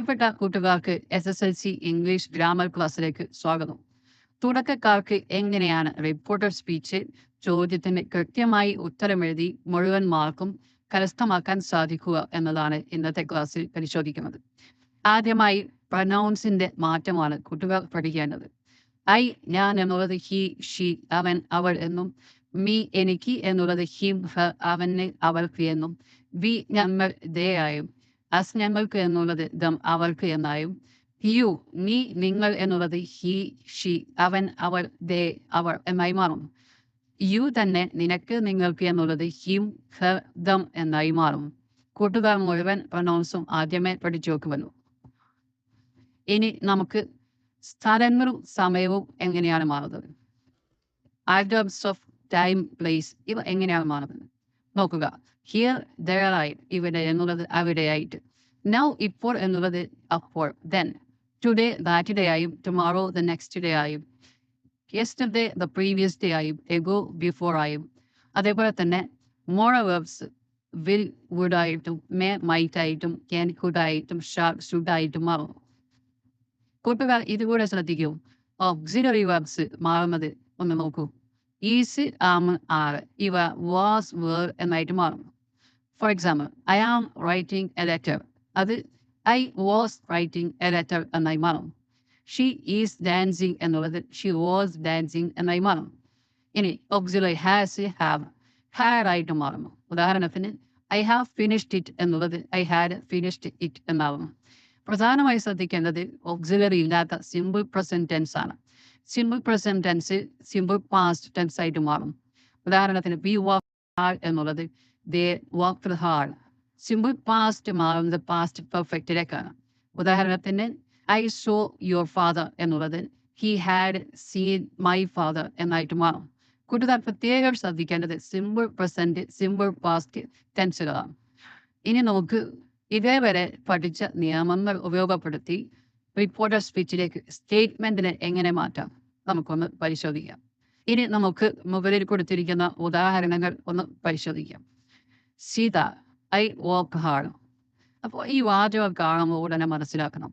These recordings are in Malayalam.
പ്രിയപ്പെട്ട കൂട്ടുകാർക്ക് SSLC ഇംഗ്ലീഷ് ഗ്രാമർ ക്ലാസ്സിലേക്ക് സ്വാഗതം. തുടക്കക്കാർക്ക് എങ്ങനെയാണ് റിപ്പോർട്ടർ സ്പീച്ച് ചോദ്യത്തിന് കൃത്യമായി ഉത്തരമെഴുതി മുഴുവൻ മാർക്കും കരസ്ഥമാക്കാൻ സാധിക്കുക എന്നതാണ് ഇന്നത്തെ ക്ലാസ്സിൽ പരിശോധിക്കുന്നത്. ആദ്യമായി പ്രൊനൗൺസിന്റെ മാറ്റമാണ് കുട്ടികൾ പഠിക്കേണ്ടത്. ഐ ഞാൻ എന്നുള്ളത് ഹി ഷീ അവൻ അവൾ എന്നും, മീ എനിക്ക് എന്നുള്ളത് ഹിം ഹർ അവന് അവൾക്ക് എന്നും, വി ഞങ്ങൾ ദേ ആയും, അസ് ഞങ്ങൾക്ക് എന്നുള്ളത് ദം അവൾക്ക് എന്നായും, യു നീ നിങ്ങൾ എന്നുള്ളത് ഹി ഷീ അവൻ അവൾ ദേ അവർ എന്നായി മാറും. യു തന്നെ നിനക്ക് നിങ്ങൾക്ക് എന്നുള്ളത് ഹിം ഹർ ദം എന്നായി മാറും. കൂട്ടുകാർ മുഴുവൻ പ്രൊനൗൺസും ആദ്യമേ പഠിച്ചു വെക്കുമല്ലോ. ഇനി നമുക്ക് സ്ഥലങ്ങളും സമയവും എങ്ങനെയാണ് മാറുന്നത്, ആഡ്വേർബ്സ് ഓഫ് ടൈം പ്ലേസ് ഇവ എങ്ങനെയാണ് മാറുന്നത് നോക്കുക. ഹിയർ ദെയർ ആയി ഇവിടെ എന്നുള്ളത് അവിടെയായിട്ട്, നൗ ഇപ്പോൾ എന്നുള്ളത് അപ്പോൾ, ദെൻ ടുഡേ ദാറ്റ് ഡേ ആയും, ടുമോറോ ദ നെക്സ്റ്റ് ഡേ ആയും, യെസ്റ്റർഡേ ദ പ്രീവിയസ് ഡേ ആയും, എഗോ ബിഫോർ ആയും. അതേപോലെ തന്നെ മോറൽ വെർബ്സ് വിൽ വുഡ് ആയിട്ടും, മേ മൈറ്റ് ആയിട്ടും, ക്യാൻ കുഡ് ആയിട്ടും, ഷാൾ ഷുഡ് ആയിട്ടും മാറും. കൂട്ടുകാർ ഇതുകൂടെ ശ്രദ്ധിക്കൂ. ഓക്സിലറി വെർബ്സ് മാറുന്നത് ഒന്ന് നോക്കൂ. ഈസ് ആം ആർ ഇവ വാസ് വേർ എന്നായിട്ട് മാറും. For example, I am writing a letter, അത് I was writing a letter എന്നായി മാറും. ഷീ ഈസ് ഡാൻസിങ് എന്നുള്ളത് ഷീ വാസ് ഡാൻസിങ് എന്നായി മാറും. ഇനി ഓക്സിലറി ഹാസ് ഹാവ് ഹാഡ് ആയിട്ട് മാറും. ഉദാഹരണത്തിന് ഐ ഹാവ് ഫിനിഷ്ഡ് ഇറ്റ് എന്നുള്ളത് ഐ ഹാഡ് ഫിനിഷ്ഡ് ഇറ്റ് എന്നാവും. പ്രധാനമായി ശ്രദ്ധിക്കേണ്ടത് ഓക്സിലറി ഇല്ലാത്ത സിമ്പിൾ പ്രസന്റ് ടെൻസ് ആണ്. Simple present tense simple past tense ആയിട്ട് മാറും. ഉദാഹരണത്തിന് വി വർക്ക് ഹാർഡ് എന്നുള്ളത് they worked hard. Simple past മാറുന്നത് പാസ്റ്റ് പെർഫെക്റ്റിലേക്കാണ്. ഉദാഹരണത്തിന് ഐ സോ യുവർ ഫാദർ എന്നുള്ളത് he had seen my father എന്നായിട്ട് മാറും. കൂട്ടുകാർ പ്രത്യേകം ശ്രദ്ധിക്കേണ്ടത് സിമ്പിൾ പ്രസന്റ് സിമ്പിൾ പാസ്റ്റ് ടെൻസുകളാണ്. ഇനി നമുക്ക് ഇതേവരെ പഠിച്ച നിയമങ്ങൾ ഉപയോഗപ്പെടുത്തി റിപ്പോർട്ടർ സ്പീച്ചിലേക്ക് സ്റ്റേറ്റ്മെന്റിനെ എങ്ങനെ മാറ്റാം നമുക്കൊന്ന് പരിശോധിക്കാം. ഇനി നമുക്ക് മുകളിൽ കൊടുത്തിരിക്കുന്ന ഉദാഹരണങ്ങൾ ഒന്ന് പരിശോധിക്കാം. Sita I work hard. അപ്പോൾ ഈ വാചകം കാണുമ്പോൾ ഉടനെ മനസ്സിലാക്കണം,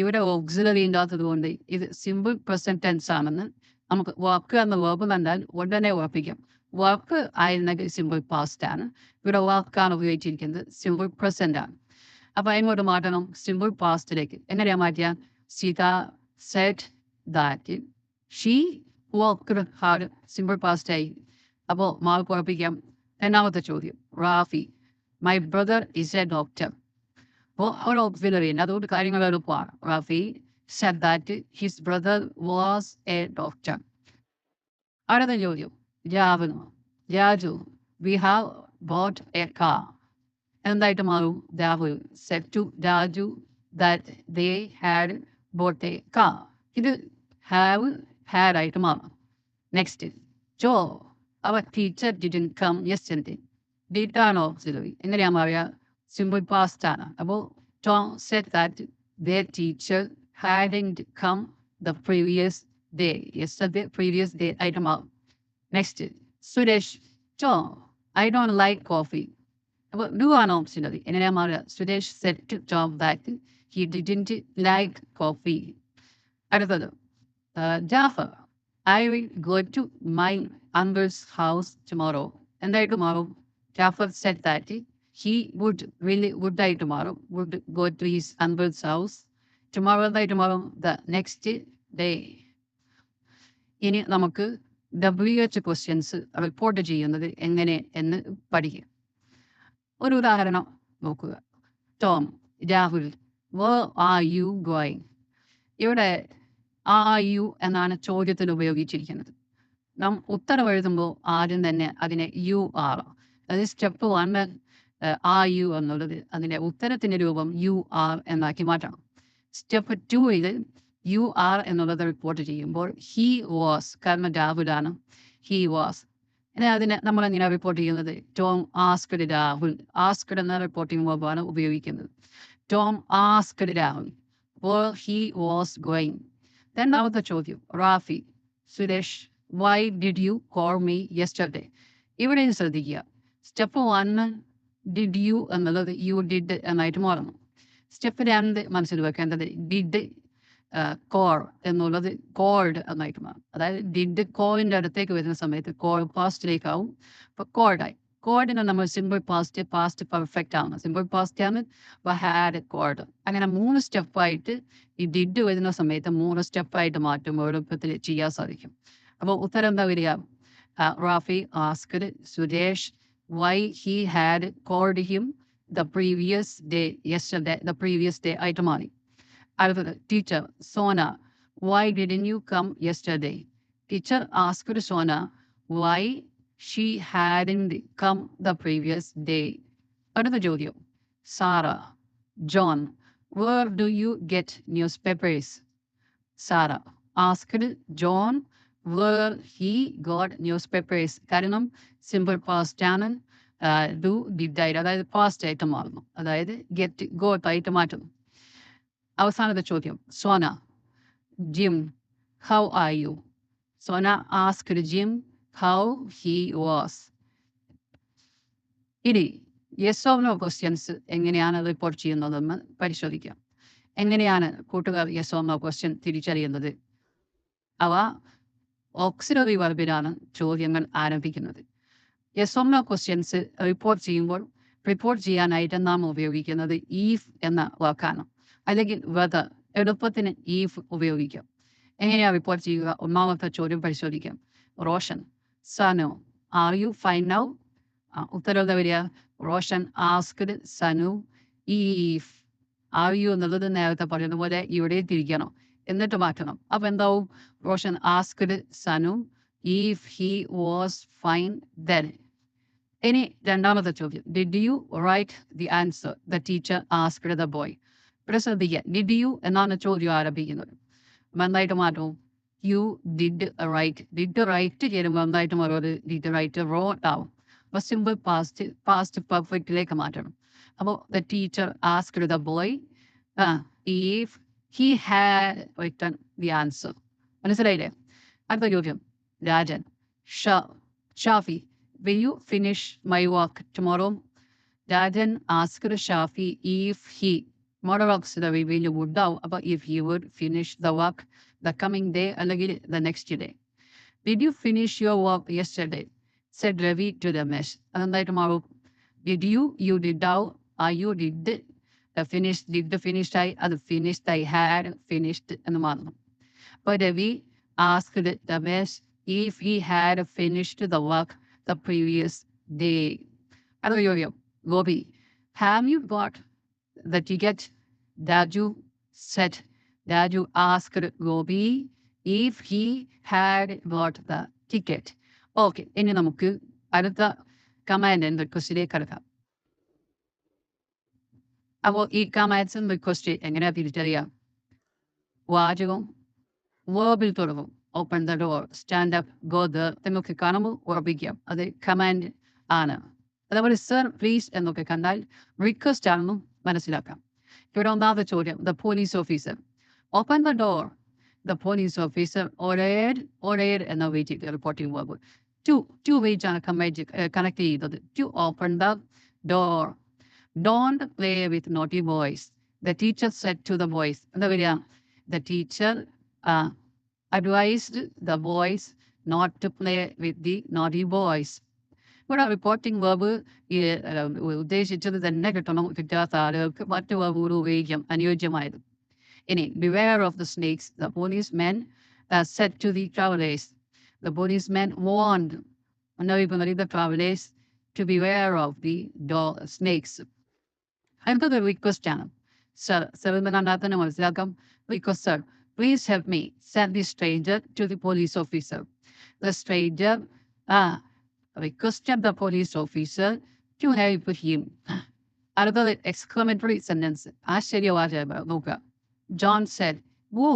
ഇവിടെ ഓക്സിലറി ഇല്ലാത്തത് കൊണ്ട് ഇത് സിമ്പിൾ പ്രസന്റ് ടെൻസ് ആണെന്ന് നമുക്ക് വർക്ക് എന്ന വേർബ് കണ്ടാൽ ഉടനെ ഉറപ്പിക്കാം. വർക്ക് ആയിരുന്നെങ്കിൽ സിമ്പിൾ പാസ്റ്റ് ആണ്, ഇവിടെ വർക്കാണ് ഉപയോഗിച്ചിരിക്കുന്നത് സിമ്പിൾ പ്രസന്റ് ആണ്. അപ്പൊ എങ്ങോട്ട് മാറ്റണം? സിമ്പിൾ പാസ്റ്റിലേക്ക്. എങ്ങനെയാ മാറ്റിയ? Sita said that she worked hard simple past ആയി. അപ്പോൾ മാർക്ക് ഉറപ്പിക്കാം. രണ്ടാമത്തെ ചോദ്യം, Rafi my brother is a doctor. അപ്പോൾ ഒരു ഓക്സിലറി ഉണ്ട്, അതുകൊണ്ട് കാര്യങ്ങൾ എളുപ്പമാണ്. Rafi said that his brother was a doctor. അടുത്ത ചോദ്യം, Raju we have bought a car. എന്തായിട്ട് മാറും? Rahul said to Raju that they had bought a car. ഇത് ഹാവ് ഹാഡ് ആയിട്ട് മാറും. Next, Joe our teacher didn't come yesterday. Did ആണ് ഓക്സിലറി. എങ്ങനെയാ മാറിയ? സിമ്പിൾ പാസ്റ്റ് ആണ്. അപ്പോൾ Tom said that their teacher hadn't come the previous day. Yesterday, previous day ആയിട്ട് മാറും. Next, Suresh Tom I don't like coffee. അപ്പോൾ ഡു ആണ് ഓപ്ഷനറി. എങ്ങനെയാ മാറുക? Suresh said to Tom that he didn't like coffee. അടുത്തത്, Jafar I will go to my uncle's house tomorrow. എന്തായിട്ട് മാറും? Jafar said that he would ആയിട്ട് മാറും. Would go to his uncle's house. Tomorrow എന്തായിട്ട് മാറും? The next day. ഇനി നമുക്ക് WH ക്വസ്റ്റ്യൻസ് റിപ്പോർട്ട് ചെയ്യുന്നത് എങ്ങനെ എന്ന് പഠിക്കുക. ഒരു ഉദാഹരണം നോക്കുക. Tom Rahul where are you going. ഇവിടെ ആർ യു എന്നാണ് ചോദ്യത്തിന് ഉപയോഗിച്ചിരിക്കുന്നത്. നാം ഉത്തരം എഴുതുമ്പോൾ ആദ്യം തന്നെ അതിനെ യു ആർ, അതായത് സ്റ്റെപ്പ് 1 ആർ യു എന്നുള്ളത് അതിൻ്റെ ഉത്തരത്തിൻ്റെ രൂപം യു ആർ എന്നാക്കി മാറ്റണം. സ്റ്റെപ്പ് 2 യു ആർ എന്നുള്ളത് റിപ്പോർട്ട് ചെയ്യുമ്പോൾ ഹി വാസ്, കാരണം രാഹുലാണ്, ഹി വാസ്. അതിനെ നമ്മളെങ്ങനെ റിപ്പോർട്ട് ചെയ്യുന്നത്? Tom asked Rahul. ആസ്ക്ഡ് എന്ന റിപ്പോർട്ടിംഗ് വേർബാണ് ഉപയോഗിക്കുന്നത്. ടോം ആസ്ക്ഡ് രാഹുൽ അപ്പോൾ ഹി വാസ് ഗോയിങ്. രണ്ടാമത്തെ ചോദ്യം, Rafi Suresh why did you call me yesterday. ഇവിടെയും ശ്രദ്ധിക്കുക, സ്റ്റെപ്പ് 1 ഡിഡ് യു എന്നുള്ളത് യു ഡിഡ് എന്നായിട്ട് മാറുന്നു. സ്റ്റെപ്പ് 2 മനസ്സിൽ വെക്കേണ്ടത് ഡിഡ് കോൾ എന്നുള്ളത് കോൾഡ് എന്നായിട്ട് മാറും. അതായത് ഡിഡ് കോളിൻ്റെ അടുത്തേക്ക് വരുന്ന സമയത്ത് കോൾ പാസ്റ്റിലേക്കാവും. അപ്പോൾ കോൾഡായി. കോൾഡിനെ നമ്മൾ സിമ്പിൾ പാസ്റ്റ്, പാസ്റ്റ് പെർഫെക്റ്റ് ആണ്. സിമ്പിൾ പാസ്റ്റ് ആണ് ഹാഡ് കോൾഡ്. അങ്ങനെ 3 സ്റ്റെപ്പായിട്ട് ഈ ഡിഡ് വരുന്ന സമയത്ത് 3 സ്റ്റെപ്പായിട്ട് മാറ്റുമ്പോൾ എളുപ്പത്തിൽ ചെയ്യാൻ സാധിക്കും. അപ്പോൾ ഉത്തരം എന്താ വരിക? Rafi asked Suresh why he had called him the previous day, yesterday, the previous day ആയിട്ട് മാറി. അടുത്തത് teacher Sona why didn't you come yesterday? Teacher asked Sona why she hadn't come the previous day. അടുത്ത ചോദ്യം Sara John where do you get newspapers? Sarah asked John where he got newspapers. കാരണം സിമ്പിൾ പാസ്റ്റ് ആണ്. ഡു ഡിഡ് ആയിട്ട്, അതായത് പാസ്റ്റ് ആയിട്ട് മാറുന്നു. അതായത് ഗെറ്റ് ഗോട്ട് ആയിട്ട് മാറ്റുന്നു. അവസാനത്തെ ചോദ്യം Sona Jim how are you? Sona asked Jim how he was. ഇനി യെസ് ഓർ നോ ക്വസ്റ്റ്യൻസ് എങ്ങനെയാണ് റിപ്പോർട്ട് ചെയ്യുന്നതെന്ന് പരിശോധിക്കാം. എങ്ങനെയാണ് കൂട്ടുകാർ യെസ് ഓർ നോ ക്വസ്റ്റ്യൻ തിരിച്ചറിയുന്നത്? അവ ഓക്സിലറി വെർബിലാണ് ചോദ്യങ്ങൾ ആരംഭിക്കുന്നത്. Yes or no questions report ചെയ്യുമ്പോൾ റിപ്പോർട്ട് ചെയ്യാനായിട്ട് നാം ഉപയോഗിക്കുന്നത് ഈഫ് എന്ന വാക്കാണ്, അല്ലെങ്കിൽ വെദർ. എളുപ്പത്തിന് ഈഫ് ഉപയോഗിക്കാം. എങ്ങനെയാണ് റിപ്പോർട്ട് ചെയ്യുക? ഒന്നാമത്തെ ചോദ്യം പരിശോധിക്കാം. Roshan Sanu are you fine now? ഉത്തരം എന്താ വരിക? Roshan asked Sanu if. R you എന്നുള്ളത് നേരത്തെ പറയുന്ന പോലെ ഇവിടെ തിരിക്കണം, എന്നിട്ട് മാറ്റണം. അപ്പം എന്താവും? Roshan asked Sanu if he was fine then. ഇനി രണ്ടാമത്തെ ചോദ്യം did you write the answer the teacher asked the boy. ഇവിടെ ശ്രദ്ധിക്കുക, ഡിഡ് യു എന്നാണ് ചോദ്യം ആരംഭിക്കുന്നത്. എന്തായിട്ട് മാറ്റും? You did write. Did write ചെയ്യുമ്പോൾ എന്തായിട്ട് മാറുന്നത്? ഡിഡ് റൈറ്റ് റോട്ട് ആവും. അപ്പോൾ സിമ്പിൾ പാസ്റ്റ്, പാസ്റ്റ് പെർഫെക്റ്റിലേക്ക് മാറ്റണം. അപ്പോൾ the teacher asked the boy if he had written the answer. മനസ്സിലായില്ലേ? അടുത്ത ചോദ്യം Rajan Shafi will you finish my work tomorrow? Rajan asked Shafi if he moral auxiliary will would now about if he would finish the work the coming day അല്ലെങ്കിൽ the next day. Did you finish your work yesterday? Said Ravi to the mess. അതെന്തായിട്ട് മാറും? Did you did now, you did the finished, did the finished അത് finished I had finished എന്ന് മാറുന്നു. അപ്പോൾ Ravi asked the mess if he had finished the work the previous day. Hello, Yo-Yo. Gobi, have you got the ticket? Daju said. Daju asked Gobi if he had got the ticket. Okay, ഇനി നമുക്ക് അടുത്ത കമാൻഡ് ആൻഡ് റിക്വസ്റ്റിലേക്ക് കടക്കാം. അപ്പോൾ ഈ കമാൻഡ്സ് ആൻഡ് റിക്വസ്റ്റ് എങ്ങനെയാ തിരിച്ചറിയാം? വാചകം വേർബിൽ തുടങ്ങും. Open the door, stand up, go there എന്നൊക്കെ കാണുമ്പോൾ ഉറപ്പിക്കാം അത് കമാൻഡ് ആണ്. അതേപോലെ സർ പ്ലീസ് എന്നൊക്കെ കണ്ടാൽ റിക്വസ്റ്റ് ആണെന്നും മനസ്സിലാക്കാം. ഇവിടെ ഒന്നാമത്തെ ചോദ്യം the police officer. Open the door. The police officer ordered എന്ന wait reporting verb. To wait ആണ് കണക്ട് ചെയ്തത്. To open the door. Don't play with naughty boys. The teacher said to the boys. എന്താ വരിക? The teacher advised the boys not to play with the naughty boys. ഇവിടെ റിപ്പോർട്ടിംഗ് വേർബ് ഉദ്ദേശിച്ചത് തന്നെ കിട്ടാത്ത ആളുകൾക്ക് മറ്റു വേർബുകൾ ഉപയോഗിക്കാം അനുയോജ്യമായത്. ഇനി beware of the snakes, the policemen said to the travelers. The policemen warned the travelers to beware of the snakes. അടുത്തത് റിക്വസ്റ്റ് ആണ്. സർ എന്ന് കണ്ടാൽ തന്നെ മനസ്സിലാക്കാം request. Sir please help me, said the stranger to the police officer. The stranger requested the police officer to help him. Another exclamatory sentence. ആശ്ചര്യവാചകം നോക്കുക. John said, "Whoa,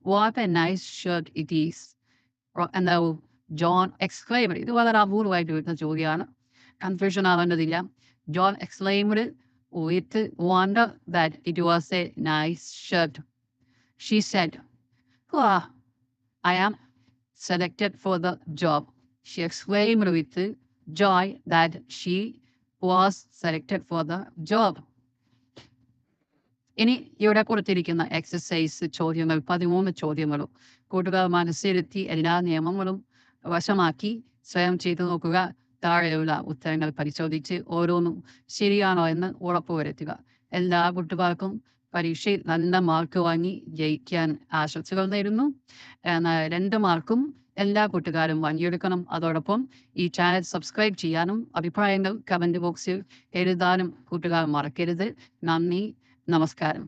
what a nice shirt it is." And John exclaimed. ഇത് വളരെ അപൂർവമായിട്ട് വരുന്ന ചോദ്യമാണ്. Confusion ആവേണ്ടതില്ല. John exclaimed with wonder that it was a nice shirt. She said, I am selected for the job. She exclaimed with joy that she was selected for the job. ഇനി ഇവിടെ കൊടുത്തിരിക്കുന്ന എക്സസൈസ് ചോദ്യങ്ങൾ 13 ചോദ്യങ്ങളും കൂട്ടുകാർ മനസ്സിരുത്തി എല്ലാ നിയമങ്ങളും വശമാക്കി സ്വയം ചെയ്തു നോക്കുക. താഴെയുള്ള ഉത്തരങ്ങൾ പരിശോധിച്ച് ഓരോന്നും ശരിയാണോ എന്ന് ഉറപ്പുവരുത്തുക. എല്ലാ കൂട്ടുകാർക്കും പരീക്ഷയിൽ നല്ല മാർക്ക് വാങ്ങി ജയിക്കാൻ ആശംസകൾ നേരുന്നു. 2 മാർക്കും എല്ലാ കൂട്ടുകാരും വാങ്ങിയെടുക്കണം. അതോടൊപ്പം ഈ ചാനൽ സബ്സ്ക്രൈബ് ചെയ്യാനും അഭിപ്രായങ്ങൾ കമന്റ് ബോക്സിൽ എഴുതാനും കൂട്ടുകാർ മറക്കരുത്. നന്ദി, നമസ്കാരം.